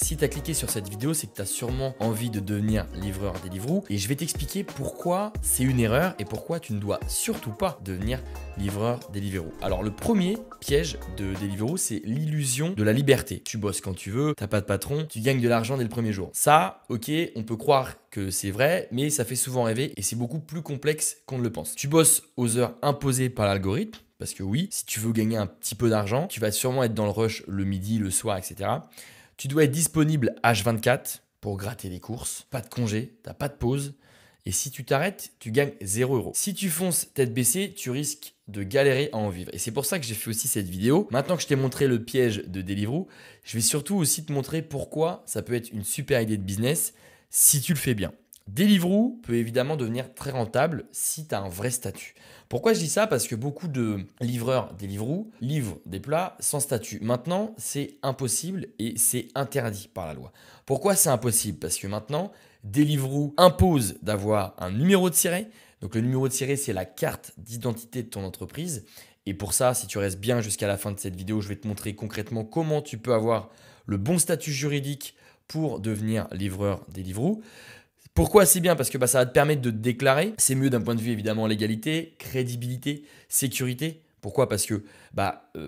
Si tu as cliqué sur cette vidéo, c'est que tu as sûrement envie de devenir livreur Deliveroo et je vais t'expliquer pourquoi c'est une erreur et pourquoi tu ne dois surtout pas devenir livreur Deliveroo. Alors le premier piège de Deliveroo, c'est l'illusion de la liberté. Tu bosses quand tu veux, t'as pas de patron, tu gagnes de l'argent dès le premier jour. Ça, ok, on peut croire que c'est vrai, mais ça fait souvent rêver et c'est beaucoup plus complexe qu'on ne le pense. Tu bosses aux heures imposées par l'algorithme. Parce que oui, si tu veux gagner un petit peu d'argent, tu vas sûrement être dans le rush le midi, le soir, etc. Tu dois être disponible H24 pour gratter les courses. Pas de congé, t'as pas de pause. Et si tu t'arrêtes, tu gagnes 0 €. Si tu fonces tête baissée, tu risques de galérer à en vivre. Et c'est pour ça que j'ai fait aussi cette vidéo. Maintenant que je t'ai montré le piège de Deliveroo, je vais surtout aussi te montrer pourquoi ça peut être une super idée de business si tu le fais bien. Deliveroo peut évidemment devenir très rentable si tu as un vrai statut. Pourquoi je dis ça? Parce que beaucoup de livreurs Deliveroo livrent des plats sans statut. Maintenant, c'est impossible et c'est interdit par la loi. Pourquoi c'est impossible? Parce que maintenant, Deliveroo impose d'avoir un numéro de siret. Donc le numéro de siret, c'est la carte d'identité de ton entreprise. Et pour ça, si tu restes bien jusqu'à la fin de cette vidéo, je vais te montrer concrètement comment tu peux avoir le bon statut juridique pour devenir livreur Deliveroo. Pourquoi c'est bien? Parce que ça va te permettre de te déclarer. C'est mieux d'un point de vue évidemment légalité, crédibilité, sécurité. Pourquoi? Parce que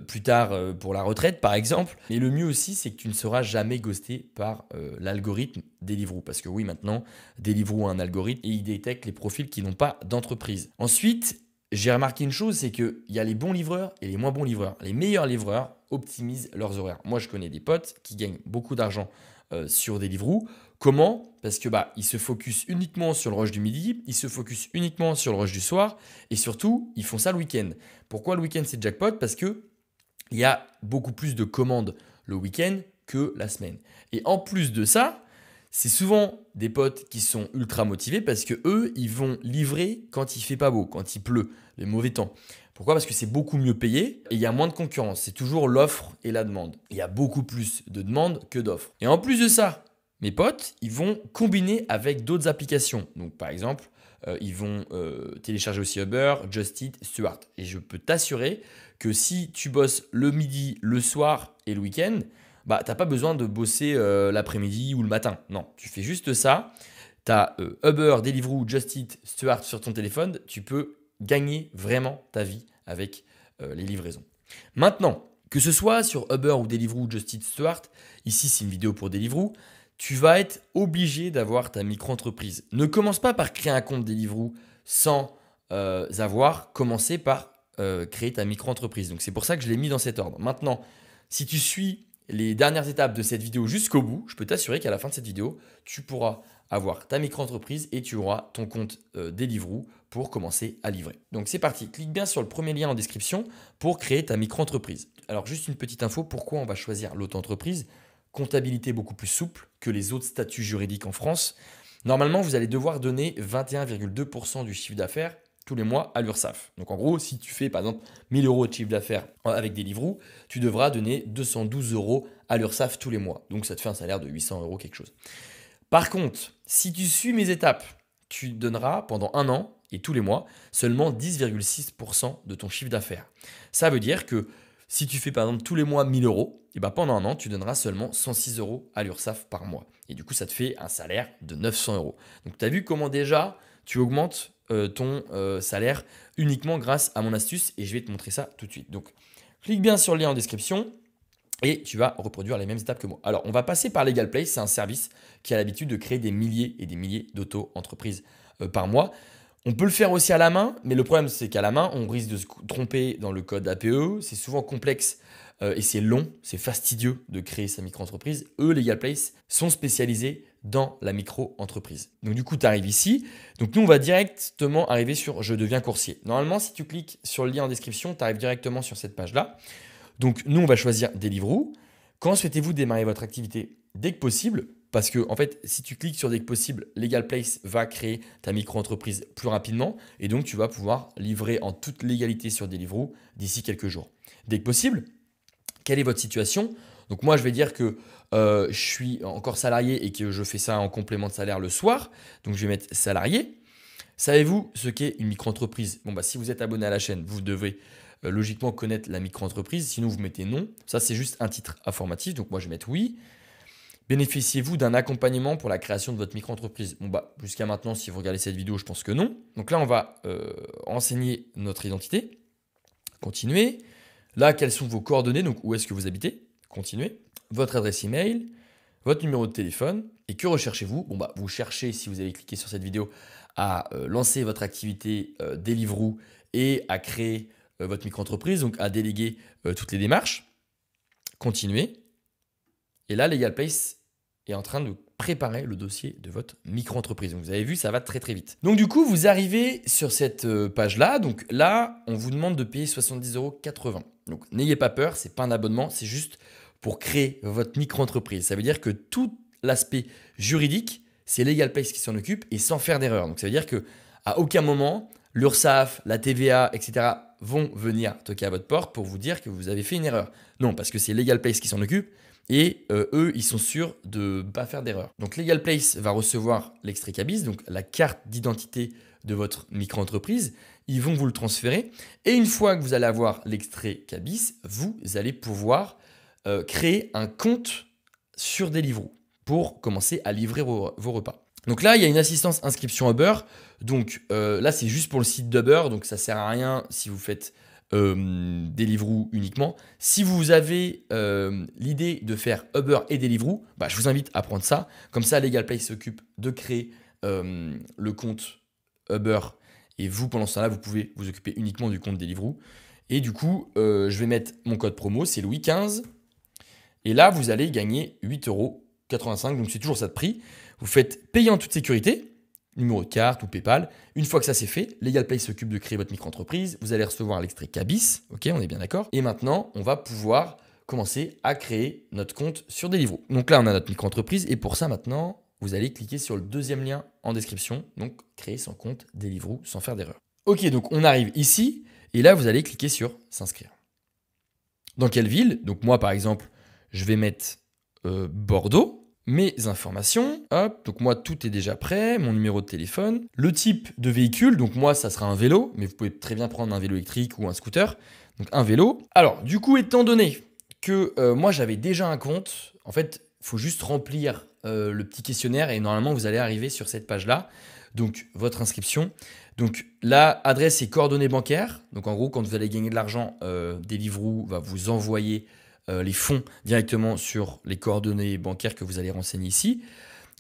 plus tard pour la retraite par exemple. Et le mieux aussi, c'est que tu ne seras jamais ghosté par l'algorithme Deliveroo. Parce que oui, maintenant, Deliveroo a un algorithme et il détecte les profils qui n'ont pas d'entreprise. Ensuite, j'ai remarqué une chose, c'est qu'il y a les bons livreurs et les moins bons livreurs. Les meilleurs livreurs optimisent leurs horaires. Moi, je connais des potes qui gagnent beaucoup d'argent sur Deliveroo. Comment? Parce que ils se focus uniquement sur le rush du midi, ils se focus uniquement sur le rush du soir et surtout, ils font ça le week-end. Pourquoi le week-end c'est jackpot? Parce que il y a beaucoup plus de commandes le week-end que la semaine. Et en plus de ça, c'est souvent des potes qui sont ultra motivés parce que eux, ils vont livrer quand il fait pas beau, quand il pleut, les mauvais temps. Pourquoi? Parce que c'est beaucoup mieux payé et il y a moins de concurrence. C'est toujours l'offre et la demande. Il y a beaucoup plus de demandes que d'offres. Et en plus de ça, mes potes, ils vont combiner avec d'autres applications. Donc, par exemple, ils vont télécharger aussi Uber, Just Eat, Stuart. Et je peux t'assurer que si tu bosses le midi, le soir et le week-end, tu n'as pas besoin de bosser l'après-midi ou le matin. Non, tu fais juste ça. Tu as Uber, Deliveroo, Just Eat, Stuart sur ton téléphone. Tu peux gagner vraiment ta vie avec les livraisons. Maintenant, que ce soit sur Uber ou Deliveroo, Just Eat, Stuart, ici c'est une vidéo pour Deliveroo, tu vas être obligé d'avoir ta micro-entreprise. Ne commence pas par créer un compte Deliveroo sans avoir commencé par créer ta micro-entreprise. Donc c'est pour ça que je l'ai mis dans cet ordre. Maintenant, si tu suis les dernières étapes de cette vidéo jusqu'au bout, je peux t'assurer qu'à la fin de cette vidéo, tu pourras avoir ta micro-entreprise et tu auras ton compte Deliveroo pour commencer à livrer. Donc c'est parti, clique bien sur le premier lien en description pour créer ta micro-entreprise. Alors juste une petite info, pourquoi on va choisir l'auto-entreprise? Comptabilité beaucoup plus souple que les autres statuts juridiques en France. Normalement, vous allez devoir donner 21,2% du chiffre d'affaires tous les mois à l'URSSAF. Donc en gros, si tu fais par exemple 1000 € de chiffre d'affaires avec Deliveroo, tu devras donner 212 € à l'URSSAF tous les mois. Donc ça te fait un salaire de 800 € quelque chose. Par contre, si tu suis mes étapes, tu donneras pendant un an et tous les mois seulement 10,6% de ton chiffre d'affaires. Ça veut dire que si tu fais par exemple tous les mois 1000 €, et pendant un an, tu donneras seulement 106 € à l'URSSAF par mois. Et du coup, ça te fait un salaire de 900 €. Donc, tu as vu comment déjà tu augmentes ton salaire uniquement grâce à mon astuce et je vais te montrer ça tout de suite. Donc, clique bien sur le lien en description et tu vas reproduire les mêmes étapes que moi. Alors, on va passer par LegalPlace. C'est un service qui a l'habitude de créer des milliers et des milliers d'auto-entreprises par mois. On peut le faire aussi à la main, mais le problème c'est qu'à la main, on risque de se tromper dans le code APE. C'est souvent complexe et c'est long, c'est fastidieux de créer sa micro-entreprise. Eux, LegalPlace, sont spécialisés dans la micro-entreprise. Donc du coup, tu arrives ici. Donc nous, on va directement arriver sur « Je deviens coursier ». Normalement, si tu cliques sur le lien en description, tu arrives directement sur cette page-là. Donc nous, on va choisir Deliveroo. Quand souhaitez-vous démarrer votre activité? Dès que possible. Parce que, en fait, si tu cliques sur dès que possible, LegalPlace va créer ta micro-entreprise plus rapidement et donc tu vas pouvoir livrer en toute légalité sur Deliveroo d'ici quelques jours. Dès que possible, quelle est votre situation? Donc moi, je vais dire que je suis encore salarié et que je fais ça en complément de salaire le soir. Donc je vais mettre salarié. Savez-vous ce qu'est une micro-entreprise? Si vous êtes abonné à la chaîne, vous devez logiquement connaître la micro-entreprise. Sinon, vous mettez non. Ça, c'est juste un titre informatif. Donc moi, je vais mettre oui. Bénéficiez-vous d'un accompagnement pour la création de votre micro-entreprise? Bon bah jusqu'à maintenant, si vous regardez cette vidéo, je pense que non. Donc là, on va renseigner notre identité. Continuer. Là, quelles sont vos coordonnées? Donc où est-ce que vous habitez? Continuer. Votre adresse email, votre numéro de téléphone. Et que recherchez-vous? Bon bah vous cherchez, si vous avez cliqué sur cette vidéo, à lancer votre activité Deliveroo et à créer votre micro-entreprise, donc à déléguer toutes les démarches. Continuer. Et là, LegalPlace est en train de préparer le dossier de votre micro-entreprise. Donc, vous avez vu, ça va très très vite. Donc, du coup, vous arrivez sur cette page-là. Donc là, on vous demande de payer 70,80 €. Donc, n'ayez pas peur, ce n'est pas un abonnement, c'est juste pour créer votre micro-entreprise. Ça veut dire que tout l'aspect juridique, c'est LegalPlace qui s'en occupe et sans faire d'erreur. Donc, ça veut dire qu'à aucun moment, l'URSSAF, la TVA, etc. vont venir toquer à votre porte pour vous dire que vous avez fait une erreur. Non, parce que c'est LegalPlace qui s'en occupe. Et eux, ils sont sûrs de ne pas faire d'erreur. Donc, LegalPlace va recevoir l'extrait CABIS, donc la carte d'identité de votre micro-entreprise. Ils vont vous le transférer. Et une fois que vous allez avoir l'extrait CABIS, vous allez pouvoir créer un compte sur Deliveroo pour commencer à livrer vos repas. Donc là, il y a une assistance inscription Uber. Donc là, c'est juste pour le site d'Uber. Donc ça ne sert à rien si vous faites Deliveroo uniquement. Si vous avez l'idée de faire Uber et Deliveroo, bah, je vous invite à prendre ça. Comme ça, LegalPlace s'occupe de créer le compte Uber et vous, pendant ce temps-là, vous pouvez vous occuper uniquement du compte Deliveroo. Et du coup, je vais mettre mon code promo, c'est Louis 15. Et là, vous allez gagner 8,85 €. Donc, c'est toujours ça de prix. Vous faites payer en toute sécurité. Numéro de carte ou PayPal. Une fois que ça c'est fait, LegalPlace s'occupe de créer votre micro-entreprise. Vous allez recevoir l'extrait CABIS. Ok, on est bien d'accord. Et maintenant, on va pouvoir commencer à créer notre compte sur Deliveroo. Donc là, on a notre micro-entreprise. Et pour ça, maintenant, vous allez cliquer sur le deuxième lien en description. Donc, créer son compte Deliveroo sans faire d'erreur. Ok, donc on arrive ici. Et là, vous allez cliquer sur s'inscrire. Dans quelle ville? Donc moi, par exemple, je vais mettre Bordeaux. Mes informations, hop, donc moi tout est déjà prêt, mon numéro de téléphone, le type de véhicule, donc moi ça sera un vélo, mais vous pouvez très bien prendre un vélo électrique ou un scooter, donc un vélo. Alors du coup, étant donné que moi j'avais déjà un compte, en fait il faut juste remplir le petit questionnaire et normalement vous allez arriver sur cette page-là, donc votre inscription. Donc là, adresse et coordonnées bancaires, donc en gros quand vous allez gagner de l'argent, Deliveroo va vous envoyer les fonds directement sur les coordonnées bancaires que vous allez renseigner ici.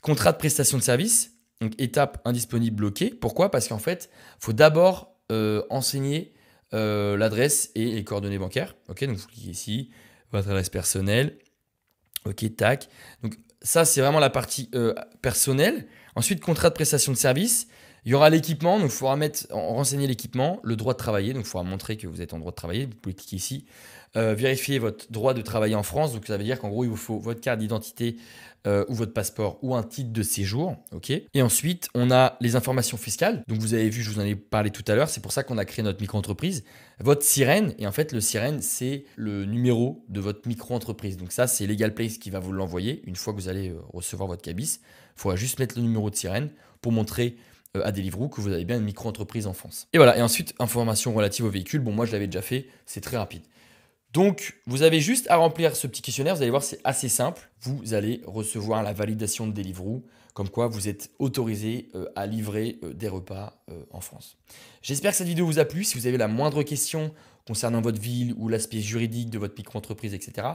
Contrat de prestation de service, donc étape indisponible bloquée. Pourquoi? Parce qu'en fait, il faut d'abord enseigner l'adresse et les coordonnées bancaires. Ok, donc vous cliquez ici, votre adresse personnelle. Ok, tac. Donc ça, c'est vraiment la partie personnelle. Ensuite, contrat de prestation de service. Il y aura l'équipement, donc il faudra renseigner l'équipement, le droit de travailler, donc il faudra montrer que vous êtes en droit de travailler. Vous pouvez cliquer ici. Vérifier votre droit de travailler en France, donc ça veut dire qu'en gros, il vous faut votre carte d'identité ou votre passeport ou un titre de séjour. Okay. Et ensuite, on a les informations fiscales. Donc vous avez vu, je vous en ai parlé tout à l'heure, c'est pour ça qu'on a créé notre micro-entreprise. Votre SIREN, et en fait, le SIREN, c'est le numéro de votre micro-entreprise. Donc ça, c'est LegalPlace qui va vous l'envoyer une fois que vous allez recevoir votre CABIS. Il faudra juste mettre le numéro de SIREN pour montrer à Deliveroo que vous avez bien une micro-entreprise en France. Et voilà, et ensuite, informations relatives au véhicule. Bon, moi, je l'avais déjà fait, c'est très rapide. Donc, vous avez juste à remplir ce petit questionnaire. Vous allez voir, c'est assez simple. Vous allez recevoir la validation de Deliveroo, comme quoi vous êtes autorisé à livrer des repas en France. J'espère que cette vidéo vous a plu. Si vous avez la moindre question concernant votre ville ou l'aspect juridique de votre micro-entreprise, etc.,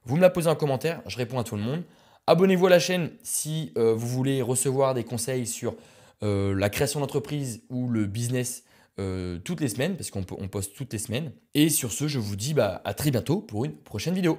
vous me la posez en commentaire. Je réponds à tout le monde. Abonnez-vous à la chaîne si vous voulez recevoir des conseils sur la création d'entreprise ou le business toutes les semaines, parce qu'on poste toutes les semaines. Et sur ce, je vous dis à très bientôt pour une prochaine vidéo.